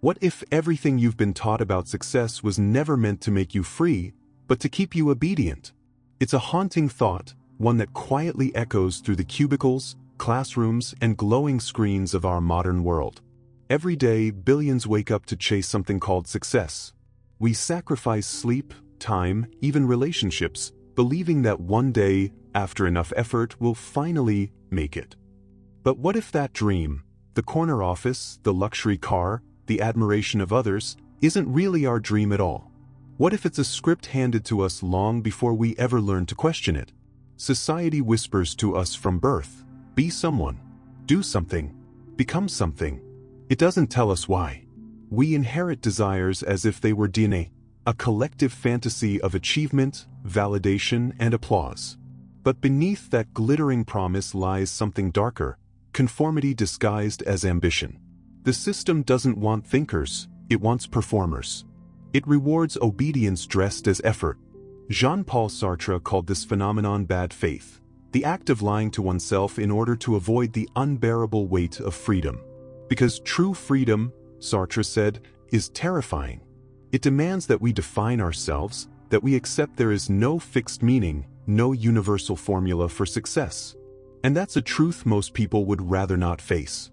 What if everything you've been taught about success was never meant to make you free, but to keep you obedient? It's a haunting thought, one that quietly echoes through the cubicles, classrooms, and glowing screens of our modern world. Every day, billions wake up to chase something called success. We sacrifice sleep, time, even relationships, believing that one day, after enough effort, we'll finally make it. But what if that dream, the corner office, the luxury car, the admiration of others, isn't really our dream at all? What if it's a script handed to us long before we ever learn to question it? Society whispers to us from birth, be someone, do something, become something. It doesn't tell us why. We inherit desires as if they were DNA, a collective fantasy of achievement, validation, and applause. But beneath that glittering promise lies something darker, conformity disguised as ambition. The system doesn't want thinkers, it wants performers. It rewards obedience dressed as effort. Jean-Paul Sartre called this phenomenon bad faith, the act of lying to oneself in order to avoid the unbearable weight of freedom. Because true freedom, Sartre said, is terrifying. It demands that we define ourselves, that we accept there is no fixed meaning, no universal formula for success. And that's a truth most people would rather not face.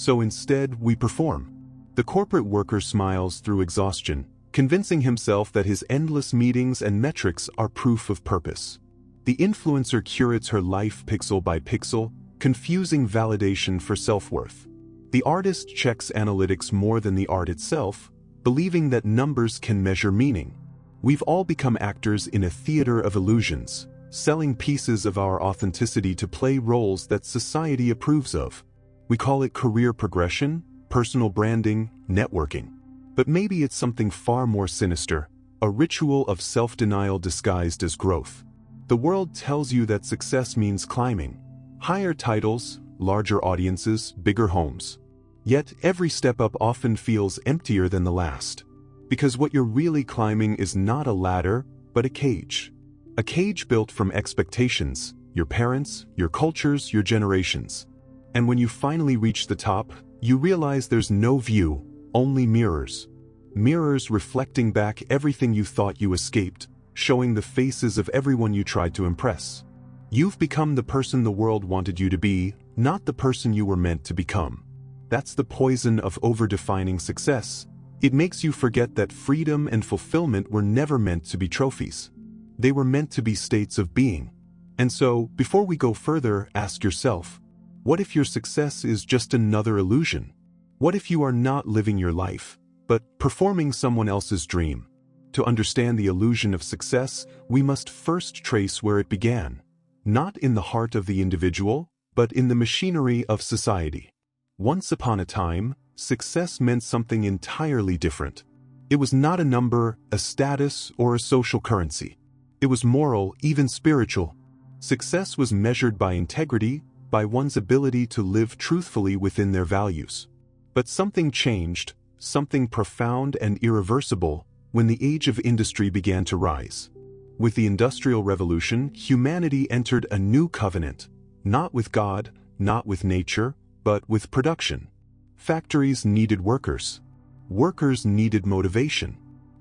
So instead, we perform. The corporate worker smiles through exhaustion, convincing himself that his endless meetings and metrics are proof of purpose. The influencer curates her life pixel by pixel, confusing validation for self-worth. The artist checks analytics more than the art itself, believing that numbers can measure meaning. We've all become actors in a theater of illusions, selling pieces of our authenticity to play roles that society approves of. We call it career progression, personal branding, networking. But maybe it's something far more sinister, a ritual of self-denial disguised as growth. The world tells you that success means climbing, higher titles, larger audiences, bigger homes. Yet every step up often feels emptier than the last. Because what you're really climbing is not a ladder, but a cage. A cage built from expectations, your parents, your cultures, your generations. And when you finally reach the top, you realize there's no view, only mirrors. Mirrors reflecting back everything you thought you escaped, showing the faces of everyone you tried to impress. You've become the person the world wanted you to be, not the person you were meant to become. That's the poison of over-defining success. It makes you forget that freedom and fulfillment were never meant to be trophies. They were meant to be states of being. And so, before we go further, ask yourself, what if your success is just another illusion? What if you are not living your life, but performing someone else's dream? To understand the illusion of success, we must first trace where it began. Not in the heart of the individual, but in the machinery of society. Once upon a time, success meant something entirely different. It was not a number, a status, or a social currency. It was moral, even spiritual. Success was measured by integrity, by one's ability to live truthfully within their values. But something changed, something profound and irreversible, when the age of industry began to rise. With the Industrial Revolution, humanity entered a new covenant, not with God, not with nature, but with production. Factories needed workers. Workers needed motivation.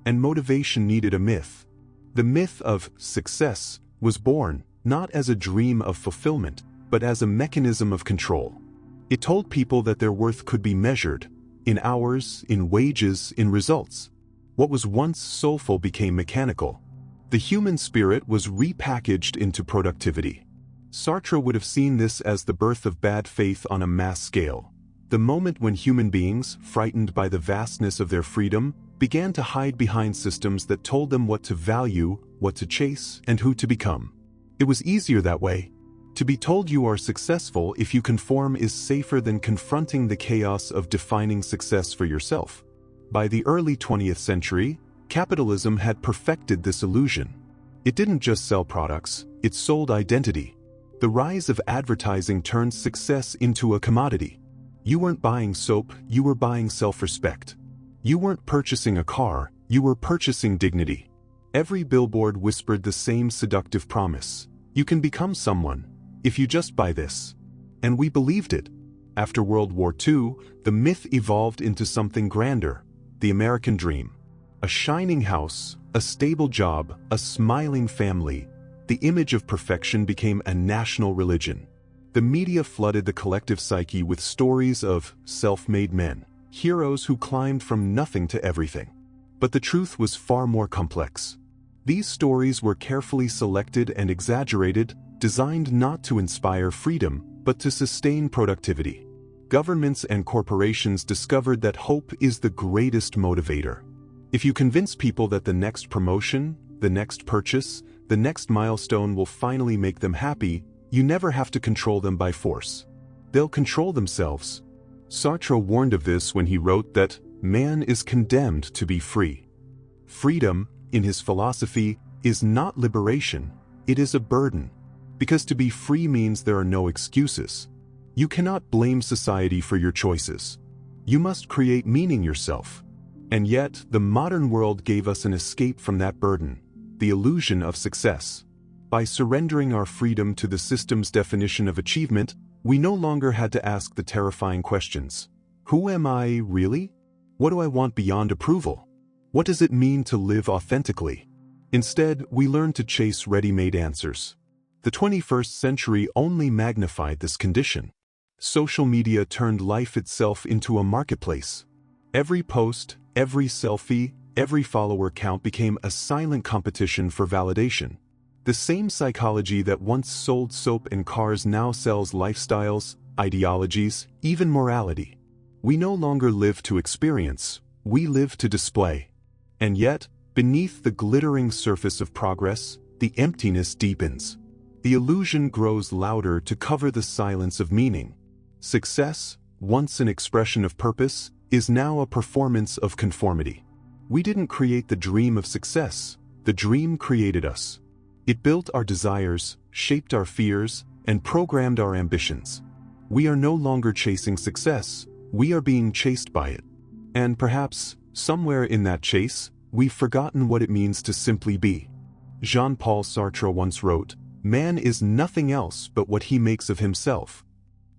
And motivation needed a myth. The myth of success was born, not as a dream of fulfillment, but as a mechanism of control. It told people that their worth could be measured, in hours, in wages, in results. What was once soulful became mechanical. The human spirit was repackaged into productivity. Sartre would have seen this as the birth of bad faith on a mass scale. The moment when human beings, frightened by the vastness of their freedom, began to hide behind systems that told them what to value, what to chase, and who to become. It was easier that way. To be told you are successful if you conform is safer than confronting the chaos of defining success for yourself. By the early 20th century, capitalism had perfected this illusion. It didn't just sell products, it sold identity. The rise of advertising turned success into a commodity. You weren't buying soap, you were buying self-respect. You weren't purchasing a car, you were purchasing dignity. Every billboard whispered the same seductive promise. You can become someone, if you just buy this. And we believed it. After World War II, the myth evolved into something grander, the American dream. A shining house, a stable job, a smiling family. The image of perfection became a national religion. The media flooded the collective psyche with stories of self-made men, heroes who climbed from nothing to everything. But the truth was far more complex. These stories were carefully selected and exaggerated, designed not to inspire freedom, but to sustain productivity. Governments and corporations discovered that hope is the greatest motivator. If you convince people that the next promotion, the next purchase, the next milestone will finally make them happy, you never have to control them by force. They'll control themselves. Sartre warned of this when he wrote that man is condemned to be free. Freedom, in his philosophy, is not liberation, it is a burden. Because to be free means there are no excuses. You cannot blame society for your choices. You must create meaning yourself. And yet, the modern world gave us an escape from that burden, the illusion of success. By surrendering our freedom to the system's definition of achievement, we no longer had to ask the terrifying questions. Who am I, really? What do I want beyond approval? What does it mean to live authentically? Instead, we learned to chase ready-made answers. The 21st century only magnified this condition. Social media turned life itself into a marketplace. Every post, every selfie, every follower count became a silent competition for validation. The same psychology that once sold soap and cars now sells lifestyles, ideologies, even morality. We no longer live to experience, we live to display. And yet, beneath the glittering surface of progress, the emptiness deepens. The illusion grows louder to cover the silence of meaning. Success, once an expression of purpose, is now a performance of conformity. We didn't create the dream of success, the dream created us. It built our desires, shaped our fears, and programmed our ambitions. We are no longer chasing success, we are being chased by it. And perhaps, somewhere in that chase, we've forgotten what it means to simply be. Jean-Paul Sartre once wrote, "Man is nothing else but what he makes of himself."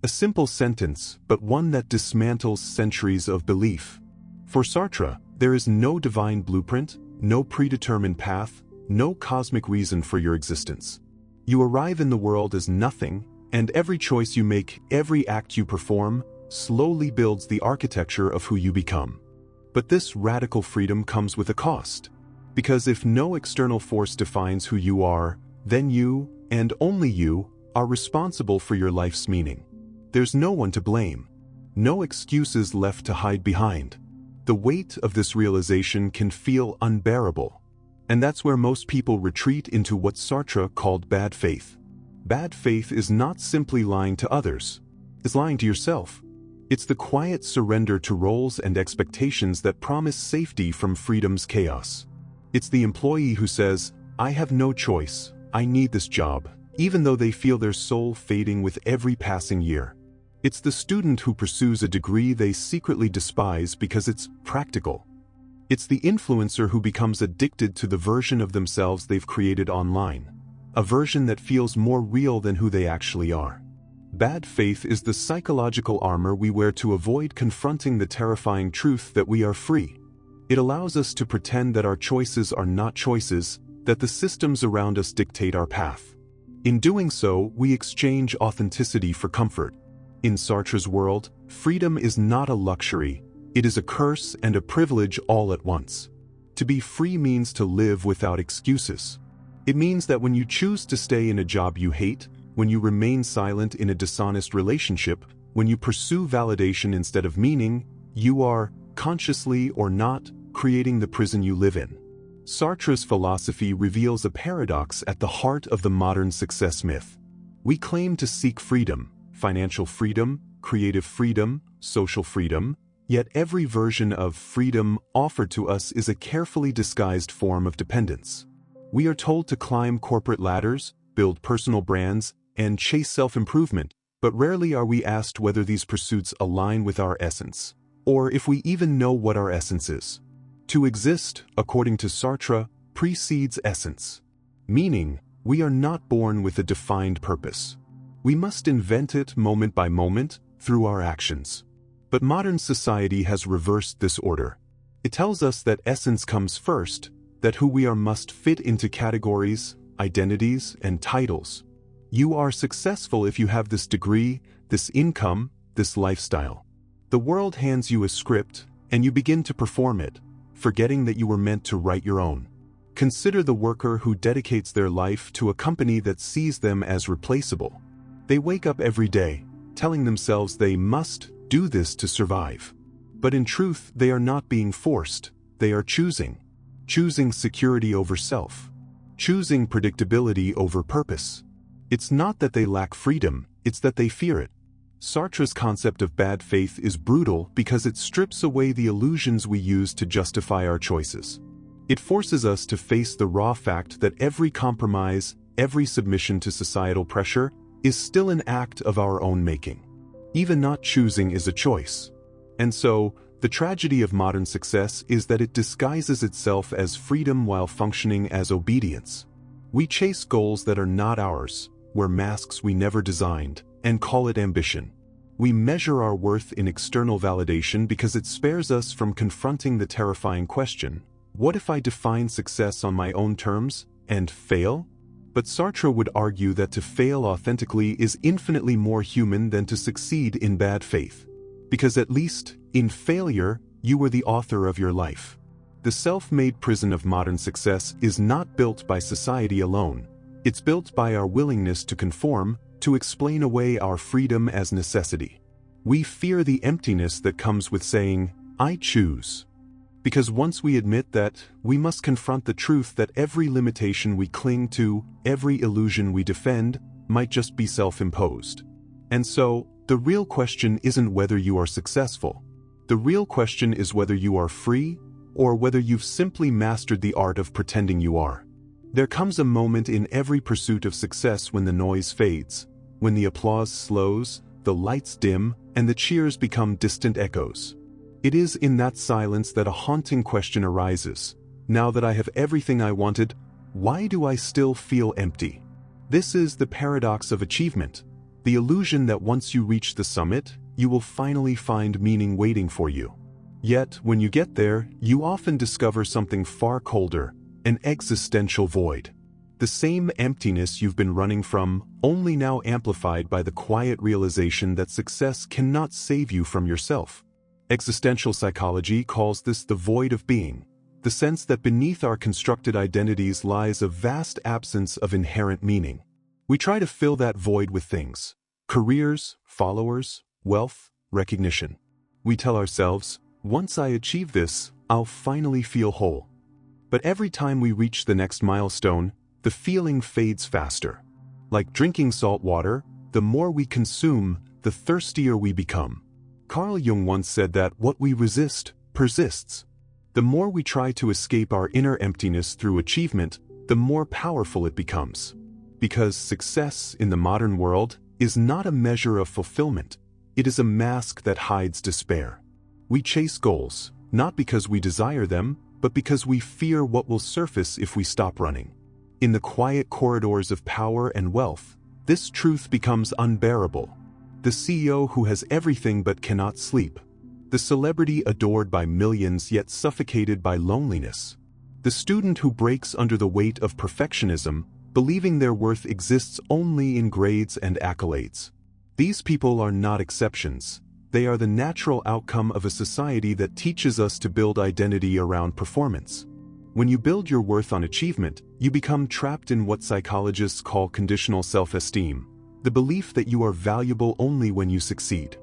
A simple sentence, but one that dismantles centuries of belief. For Sartre, there is no divine blueprint, no predetermined path, no cosmic reason for your existence. You arrive in the world as nothing, and every choice you make, every act you perform, slowly builds the architecture of who you become. But this radical freedom comes with a cost. Because if no external force defines who you are, then you, and only you, are responsible for your life's meaning. There's no one to blame. No excuses left to hide behind. The weight of this realization can feel unbearable. And that's where most people retreat into what Sartre called bad faith. Bad faith is not simply lying to others. It's lying to yourself. It's the quiet surrender to roles and expectations that promise safety from freedom's chaos. It's the employee who says, "I have no choice, I need this job," even though they feel their soul fading with every passing year. It's the student who pursues a degree they secretly despise because it's practical. It's the influencer who becomes addicted to the version of themselves they've created online, a version that feels more real than who they actually are. Bad faith is the psychological armor we wear to avoid confronting the terrifying truth that we are free. It allows us to pretend that our choices are not choices, that the systems around us dictate our path. In doing so, we exchange authenticity for comfort. In Sartre's world, freedom is not a luxury, it is a curse and a privilege all at once. To be free means to live without excuses. It means that when you choose to stay in a job you hate, when you remain silent in a dishonest relationship, when you pursue validation instead of meaning, you are, consciously or not, creating the prison you live in. Sartre's philosophy reveals a paradox at the heart of the modern success myth. We claim to seek freedom, financial freedom, creative freedom, social freedom, yet every version of freedom offered to us is a carefully disguised form of dependence. We are told to climb corporate ladders, build personal brands, and chase self-improvement, but rarely are we asked whether these pursuits align with our essence, or if we even know what our essence is. To exist, according to Sartre, precedes essence. Meaning, we are not born with a defined purpose. We must invent it moment by moment, through our actions. But modern society has reversed this order. It tells us that essence comes first, that who we are must fit into categories, identities, and titles. You are successful if you have this degree, this income, this lifestyle. The world hands you a script, and you begin to perform it, forgetting that you were meant to write your own. Consider the worker who dedicates their life to a company that sees them as replaceable. They wake up every day, telling themselves they must do this to survive. But in truth, they are not being forced, they are choosing. Choosing security over self. Choosing predictability over purpose. It's not that they lack freedom, it's that they fear it. Sartre's concept of bad faith is brutal because it strips away the illusions we use to justify our choices. It forces us to face the raw fact that every compromise, every submission to societal pressure, is still an act of our own making. Even not choosing is a choice. And so, the tragedy of modern success is that it disguises itself as freedom while functioning as obedience. We chase goals that are not ours, wear masks we never designed, and call it ambition. We measure our worth in external validation because it spares us from confronting the terrifying question, what if I define success on my own terms, and fail? But Sartre would argue that to fail authentically is infinitely more human than to succeed in bad faith. Because at least, in failure, you were the author of your life. The self-made prison of modern success is not built by society alone. It's built by our willingness to conform, to explain away our freedom as necessity. We fear the emptiness that comes with saying, I choose. Because once we admit that, we must confront the truth that every limitation we cling to, every illusion we defend, might just be self-imposed. And so, the real question isn't whether you are successful. The real question is whether you are free, or whether you've simply mastered the art of pretending you are. There comes a moment in every pursuit of success when the noise fades, when the applause slows, the lights dim, and the cheers become distant echoes. It is in that silence that a haunting question arises. Now that I have everything I wanted, why do I still feel empty? This is the paradox of achievement, the illusion that once you reach the summit, you will finally find meaning waiting for you. Yet, when you get there, you often discover something far colder, an existential void. The same emptiness you've been running from, only now amplified by the quiet realization that success cannot save you from yourself. Existential psychology calls this the void of being, the sense that beneath our constructed identities lies a vast absence of inherent meaning. We try to fill that void with things: careers, followers, wealth, recognition. We tell ourselves, once I achieve this, I'll finally feel whole. But every time we reach the next milestone, the feeling fades faster. Like drinking salt water, the more we consume, the thirstier we become. Carl Jung once said that what we resist, persists. The more we try to escape our inner emptiness through achievement, the more powerful it becomes. Because success in the modern world is not a measure of fulfillment, it is a mask that hides despair. We chase goals, not because we desire them, but because we fear what will surface if we stop running. In the quiet corridors of power and wealth, this truth becomes unbearable. The CEO who has everything but cannot sleep. The celebrity adored by millions yet suffocated by loneliness. The student who breaks under the weight of perfectionism, believing their worth exists only in grades and accolades. These people are not exceptions. They are the natural outcome of a society that teaches us to build identity around performance. When you build your worth on achievement, you become trapped in what psychologists call conditional self-esteem, the belief that you are valuable only when you succeed.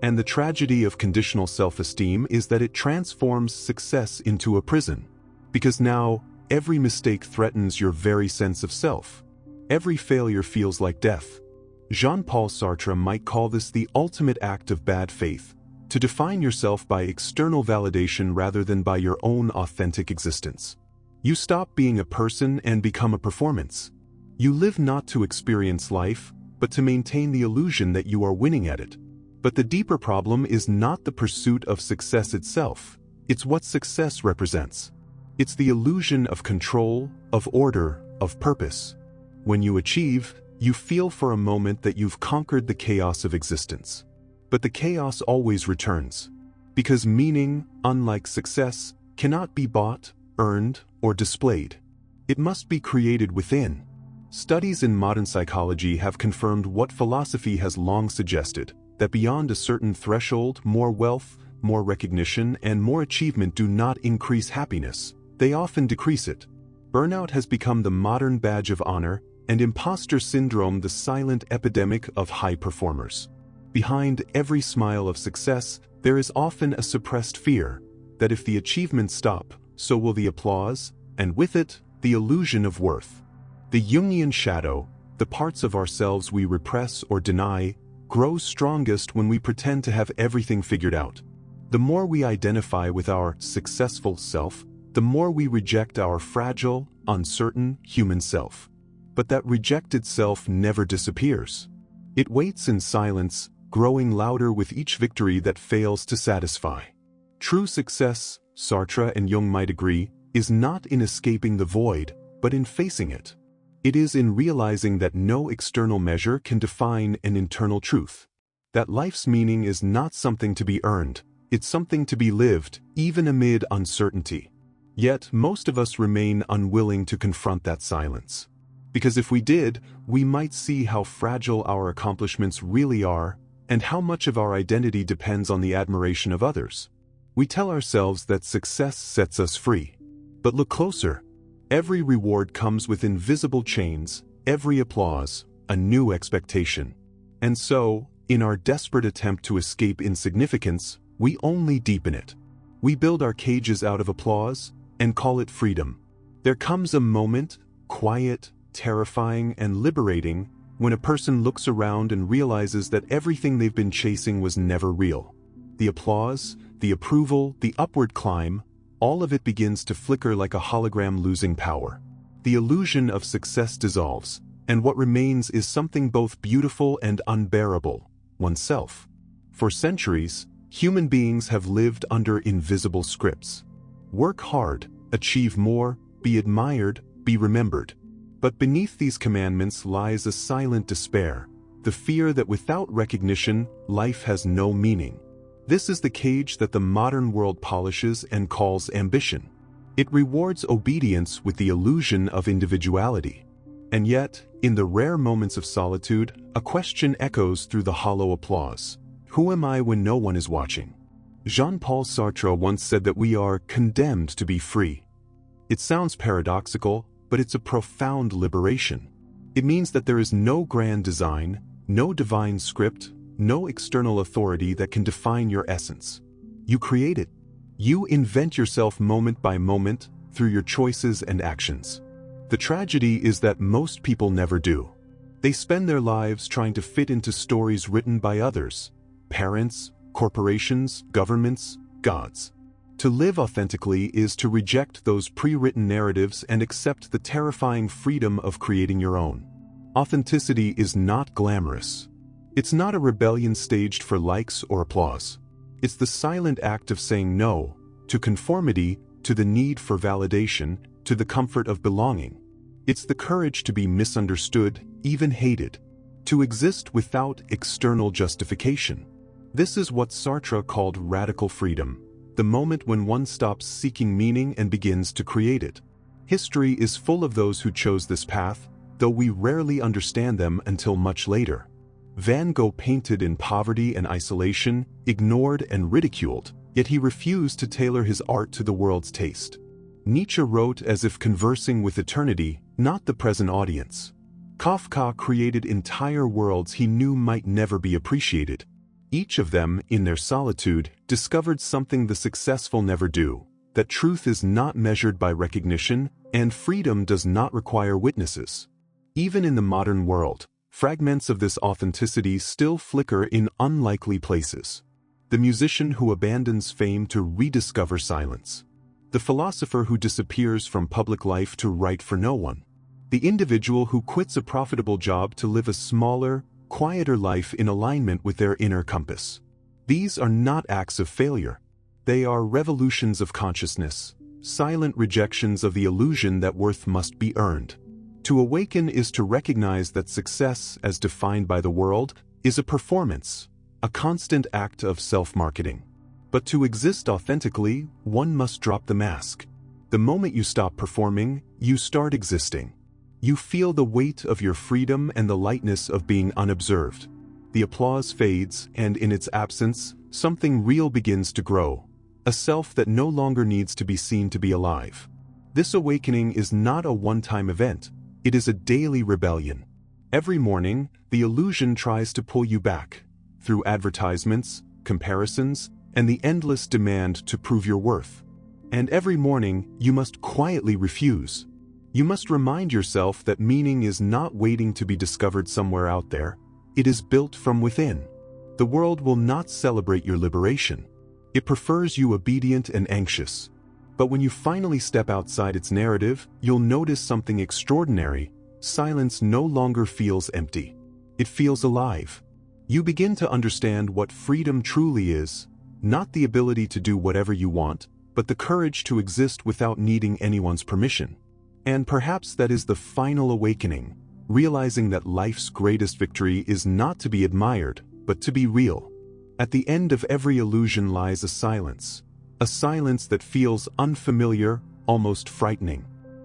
And the tragedy of conditional self-esteem is that it transforms success into a prison. Because now, every mistake threatens your very sense of self. Every failure feels like death. Jean-Paul Sartre might call this the ultimate act of bad faith, to define yourself by external validation rather than by your own authentic existence. You stop being a person and become a performance. You live not to experience life, but to maintain the illusion that you are winning at it. But the deeper problem is not the pursuit of success itself, it's what success represents. It's the illusion of control, of order, of purpose. When you achieve, you feel for a moment that you've conquered the chaos of existence. But the chaos always returns. Because meaning, unlike success, cannot be bought, earned, or displayed. It must be created within. Studies in modern psychology have confirmed what philosophy has long suggested, that beyond a certain threshold, more wealth, more recognition, and more achievement do not increase happiness, they often decrease it. Burnout has become the modern badge of honor, and imposter syndrome the silent epidemic of high performers. Behind every smile of success, there is often a suppressed fear that if the achievements stop, so will the applause, and with it, the illusion of worth. The Jungian shadow, the parts of ourselves we repress or deny, grows strongest when we pretend to have everything figured out. The more we identify with our successful self, the more we reject our fragile, uncertain human self. But that rejected self never disappears. It waits in silence, growing louder with each victory that fails to satisfy. True success, Sartre and Jung might agree, is not in escaping the void, but in facing it. It is in realizing that no external measure can define an internal truth. That life's meaning is not something to be earned, it's something to be lived, even amid uncertainty. Yet, most of us remain unwilling to confront that silence. Because if we did, we might see how fragile our accomplishments really are, and how much of our identity depends on the admiration of others. We tell ourselves that success sets us free. But look closer. Every reward comes with invisible chains, every applause, a new expectation. And so, in our desperate attempt to escape insignificance, we only deepen it. We build our cages out of applause, and call it freedom. There comes a moment, quiet, terrifying, and liberating, when a person looks around and realizes that everything they've been chasing was never real. The applause, the approval, the upward climb, all of it begins to flicker like a hologram losing power. The illusion of success dissolves, and what remains is something both beautiful and unbearable, oneself. For centuries, human beings have lived under invisible scripts. Work hard, achieve more, be admired, be remembered. But beneath these commandments lies a silent despair, the fear that without recognition, life has no meaning. This is the cage that the modern world polishes and calls ambition. It rewards obedience with the illusion of individuality. And yet, in the rare moments of solitude, a question echoes through the hollow applause. Who am I when no one is watching? Jean-Paul Sartre once said that we are condemned to be free. It sounds paradoxical, but it's a profound liberation. It means that there is no grand design, no divine script, no external authority that can define your essence. You create it. You invent yourself moment by moment through your choices and actions. The tragedy is that most people never do. They spend their lives trying to fit into stories written by others, parents, corporations, governments, gods. To live authentically is to reject those pre-written narratives and accept the terrifying freedom of creating your own. Authenticity is not glamorous. It's not a rebellion staged for likes or applause. It's the silent act of saying no to conformity, to the need for validation, to the comfort of belonging. It's the courage to be misunderstood, even hated, to exist without external justification. This is what Sartre called radical freedom, the moment when one stops seeking meaning and begins to create it. History is full of those who chose this path, though we rarely understand them until much later. Van Gogh painted in poverty and isolation, ignored and ridiculed, yet he refused to tailor his art to the world's taste. Nietzsche wrote as if conversing with eternity, not the present audience. Kafka created entire worlds he knew might never be appreciated. Each of them, in their solitude, discovered something the successful never do, that truth is not measured by recognition, and freedom does not require witnesses. Even in the modern world, fragments of this authenticity still flicker in unlikely places. The musician who abandons fame to rediscover silence. The philosopher who disappears from public life to write for no one. The individual who quits a profitable job to live a smaller, quieter life in alignment with their inner compass. These are not acts of failure. They are revolutions of consciousness, silent rejections of the illusion that worth must be earned. To awaken is to recognize that success, as defined by the world, is a performance, a constant act of self-marketing. But to exist authentically, one must drop the mask. The moment you stop performing, you start existing. You feel the weight of your freedom and the lightness of being unobserved. The applause fades, and in its absence, something real begins to grow. A self that no longer needs to be seen to be alive. This awakening is not a one-time event, it is a daily rebellion. Every morning, the illusion tries to pull you back, through advertisements, comparisons, and the endless demand to prove your worth. And every morning, you must quietly refuse. You must remind yourself that meaning is not waiting to be discovered somewhere out there, it is built from within. The world will not celebrate your liberation. It prefers you obedient and anxious. But when you finally step outside its narrative, you'll notice something extraordinary. Silence no longer feels empty. It feels alive. You begin to understand what freedom truly is, not the ability to do whatever you want, but the courage to exist without needing anyone's permission. And perhaps that is the final awakening, realizing that life's greatest victory is not to be admired, but to be real. At the end of every illusion lies a silence that feels unfamiliar, almost frightening.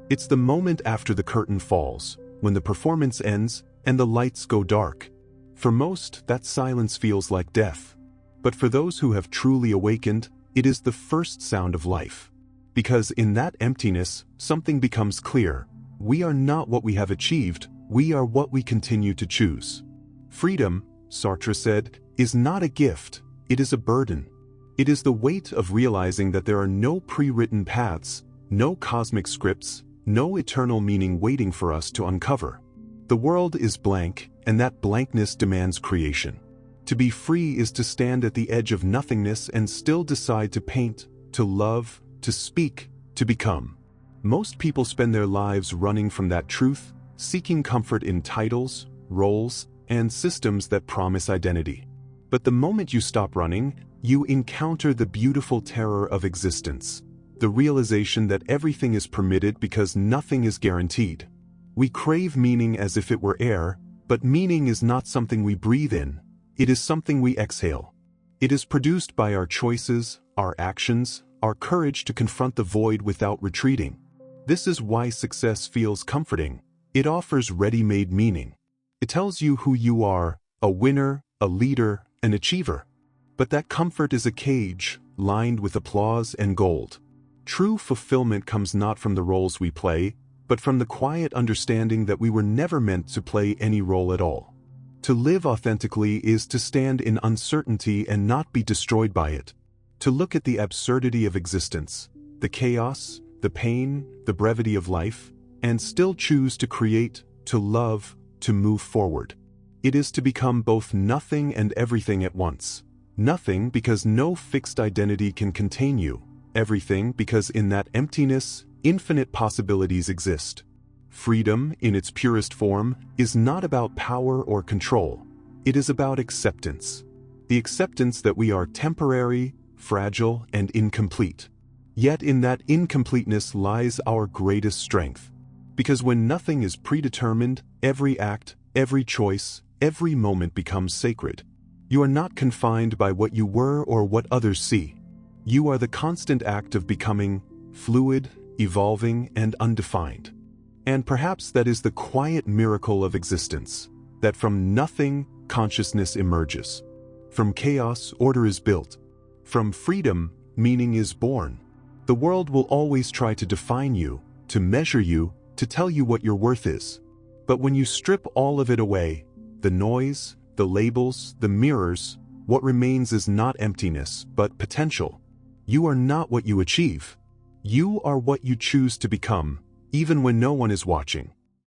It's the moment after the curtain falls, when the performance ends and the lights go dark. For most, that silence feels like death. But for those who have truly awakened, it is the first sound of life. Because in that emptiness, something becomes clear. We are not what we have achieved, we are what we continue to choose. Freedom, Sartre said, is not a gift, it is a burden. It is the weight of realizing that there are no pre-written paths, no cosmic scripts, no eternal meaning waiting for us to uncover. The world is blank, and that blankness demands creation. To be free is to stand at the edge of nothingness and still decide to paint, to love, to speak, to become. Most people spend their lives running from that truth, seeking comfort in titles, roles, and systems that promise identity. But the moment you stop running, you encounter the beautiful terror of existence, the realization that everything is permitted because nothing is guaranteed. We crave meaning as if it were air, but meaning is not something we breathe in, it is something we exhale. It is produced by our choices, our actions, our courage to confront the void without retreating. This is why success feels comforting. It offers ready-made meaning. It tells you who you are, a winner, a leader, an achiever. But that comfort is a cage, lined with applause and gold. True fulfillment comes not from the roles we play, but from the quiet understanding that we were never meant to play any role at all. To live authentically is to stand in uncertainty and not be destroyed by it. To look at the absurdity of existence, the chaos, the pain, the brevity of life, and still choose to create, to love, to move forward. It is to become both nothing and everything at once. Nothing because no fixed identity can contain you. Everything because in that emptiness, infinite possibilities exist. Freedom, in its purest form, is not about power or control. It is about acceptance. The acceptance that we are temporary, fragile, and incomplete. Yet in that incompleteness lies our greatest strength. Because when nothing is predetermined, every act, every choice, every moment becomes sacred. You are not confined by what you were or what others see. You are the constant act of becoming, fluid, evolving, and undefined. And perhaps that is the quiet miracle of existence, that from nothing, consciousness emerges. From chaos, order is built. From freedom, meaning is born. The world will always try to define you, to measure you, to tell you what your worth is. But when you strip all of it away, the noise, the labels, the mirrors, what remains is not emptiness, but potential. You are not what you achieve. You are what you choose to become, even when no one is watching.